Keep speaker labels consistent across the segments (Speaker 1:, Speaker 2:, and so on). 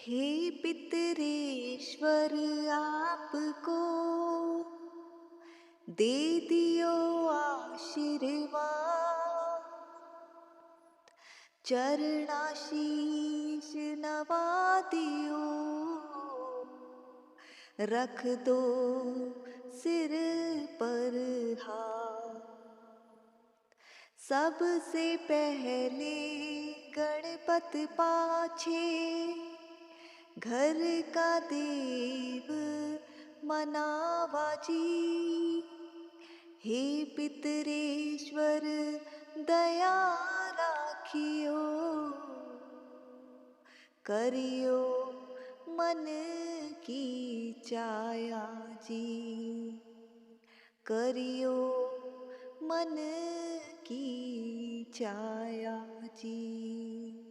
Speaker 1: हे पितरेश्वर आपको दे दियो आशीर्वाद, चरणाशीष नवा दियो, रख दो सिर पर हाथ। सबसे पहले गणपत पाछे, घर का देव मनावा जी। हे पितरेश्वर दया राखियो, करियो मन की चाया जी। करियो मन की चाया जी।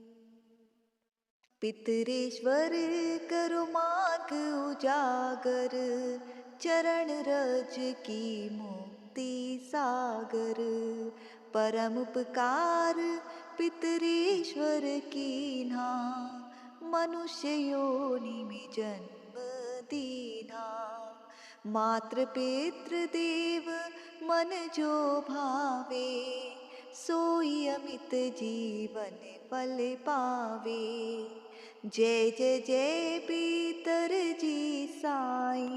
Speaker 1: पितरेश्वर करो मार्ग उजागर, चरण रज की मुक्ति सागर। परम उपकार पितरेश्वर कीन्हा, मनुष्य योनि में जन्म दीन्हा। मातृ पितृ देव मन जो भावे, सोई अमित जीवन फल पावे। जय जय जय पितर जी साई,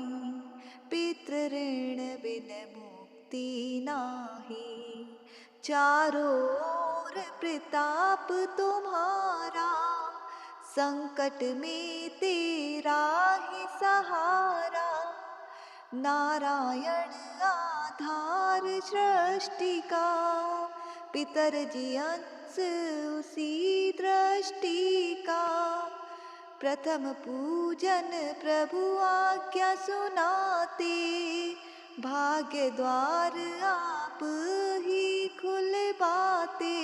Speaker 1: पितृ ऋण बिन मुक्ति नाही। चारों ओर प्रताप तुम्हारा, संकट में तेरा ही सहारा। नारायण आधार सृष्टि का, पितर जी अंश उसी दृष्टि का। प्रथम पूजन प्रभु आज्ञा सुनाते, भाग्य द्वार आप ही खुलवाते।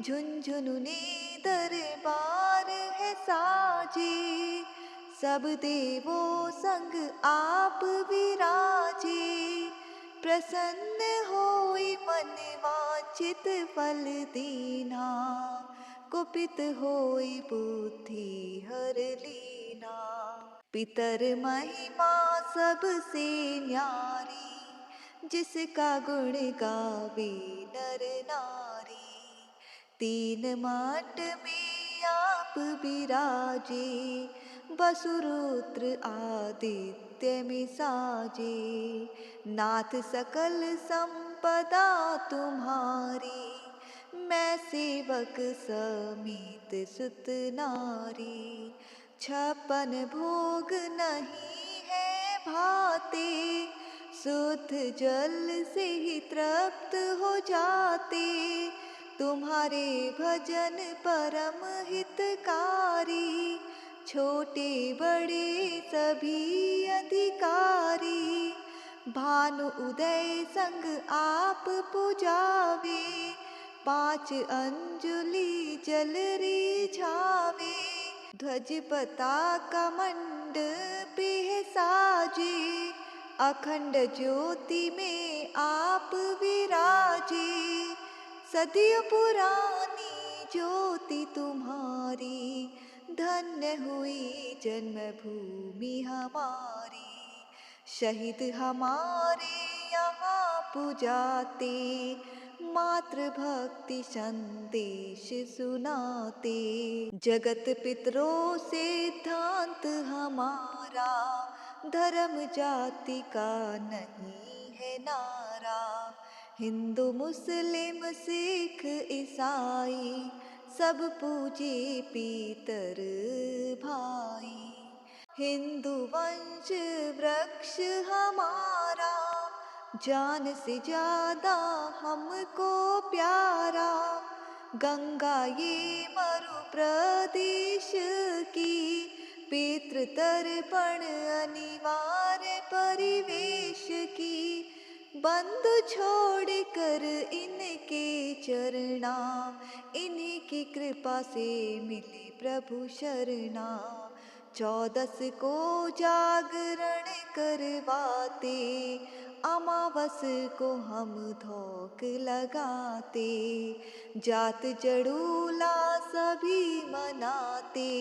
Speaker 1: झुनझुनुने दरबार है साजे, सब देवों संग आप विराजे। प्रसन्न होई मन वांछित फल दीना, कुपित होई बुद्धि हर लीना। पितर महिमा सबसे न्यारी, जिसका गुण गावे नर नारी। तीन माट में आप विराजे, वसुरुद्र आदित्य में साजे। नाथ सकल संपदा तुम्हारी, मैं सेवक समीत सुत नारी। छप्पन भोग नहीं है भाते, शुद्ध जल से ही तृप्त हो जाते। तुम्हारे भजन परम हितकारी, छोटे बड़े सभी अधिकारी। भानु उदय संग आप पुजावे, पांच अंजुलि जल रिझावे। ध्वज पताका मंडप है साजे, अखंड ज्योति में आप विराजे। सदियों पुरानी ज्योति तुम्हारी, धन्य हुई जन्मभूमि हमारी। शहीद हमारे यहाँ पुजाते, मातृ भक्ति संदेश सुनाते। जगत पितरों सिद्धांत हमारा, धर्म जाति का नहीं है नारा। हिंदू मुस्लिम सिख ईसाई, सब पूजे पितर भाई। हिंदू वंश वृक्ष हमारा, जान से ज्यादा हमको प्यारा। गंगा ये मरु प्रदेश की, पितृ तर्पण अनिवार्य परिवेश की। बंधु छोड़ कर इनके चरणा, इन्हीं की कृपा से मिले प्रभु शरणा। 14 को जागरण करवाते, अमावस को हम धोक लगाते। जात जड़ूला सभी मनाते,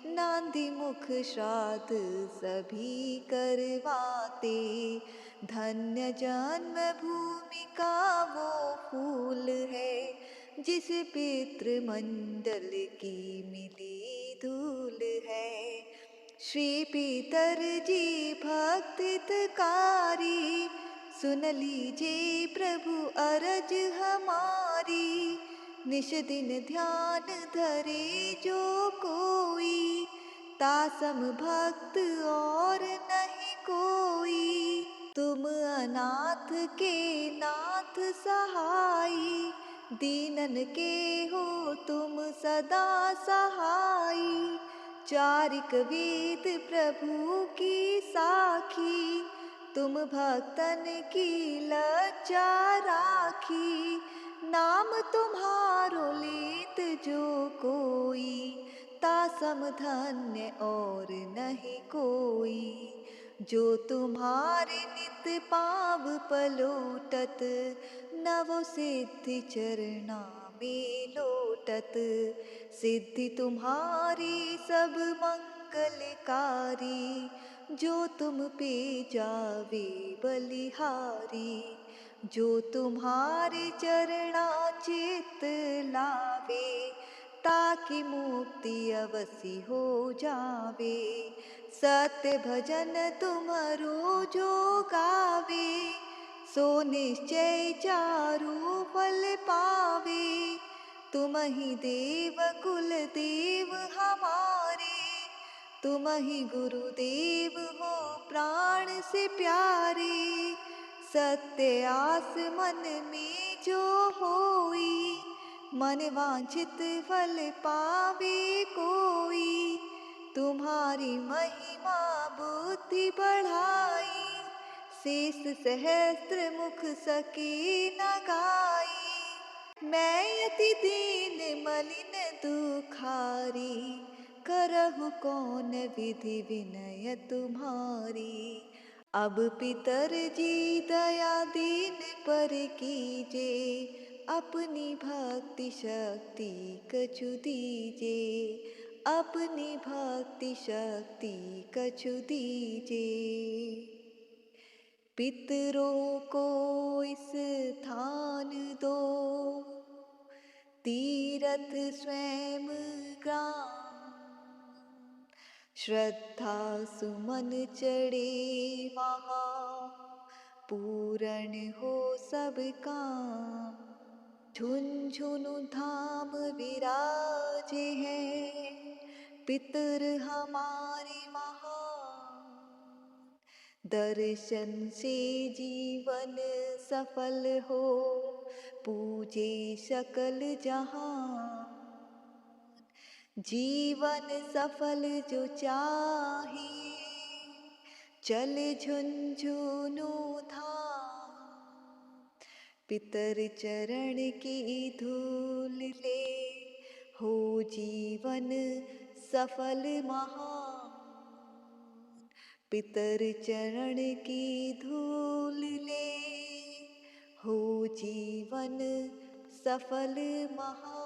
Speaker 1: नांद गांधी मुख श्राद्ध सभी करवाते। धन्य जन्मभूमि का वो फूल है, जिस पितृमंडल की मिली धूल है। श्री पीतर जी भक्त हितकारी, सुन लीजिए प्रभु अरज हमारी। निश दिन ध्यान धरे जो कोई, तासम भक्त और नहीं कोई। तुम अनाथ के नाथ सहाई, दीनन के हो तुम सदा सहाई। चारिक वेद प्रभु की साखी, तुम भक्तन की लज्जा राखी। नाम तुम्हारो लेत जो कोई, तासम धन्य और नहीं कोई। जो तुम्हारे नित पाव पलोटत, नवो सिद्धि चरना में लोटत। सिद्धि तुम्हारी सब मंगलकारी, जो तुम पे जावे बलिहारी। जो तुम्हारे चरणा चित लावे, ताकि मुक्ति अवश्य हो जावे। सत्य भजन तुम्हारो जो गावे, सो निश्चय चारु फल पावे। तुम ही देव कुल देव हमारे, तुम ही गुरुदेव हो प्राण से प्यारे। सत्य आस मन में जो होई, मन वांछित फल पावे कोई। तुम्हारी महिमा बुद्धि बढ़ाई, शेष सहस्त्र मुख सके न गाई। मैं अति दीन मलिन दुखारी, करहु कौन विधि विनय तुम्हारी। अब पितर जी दया दीन पर कीजे, अपनी भक्ति शक्ति कछु दीजे। अपनी भक्ति शक्ति कछु दीजे। पितरों को स्थान दो, तीरथ स्वयं ग्राम। श्रद्धा सुमन चढ़े वहाँ, पूर्ण हो सब काम। झुनझुनु धाम विराजे हैं, पितर हमारे महान। दर्शन से जीवन सफल हो, पूजे सकल जहां। जीवन सफल जो चाहे, चले झुनझुनु धाम। पितर चरण की धूल ले, हो जीवन सफल महान। पितर चरण की धूल ले, हो जीवन सफल महान।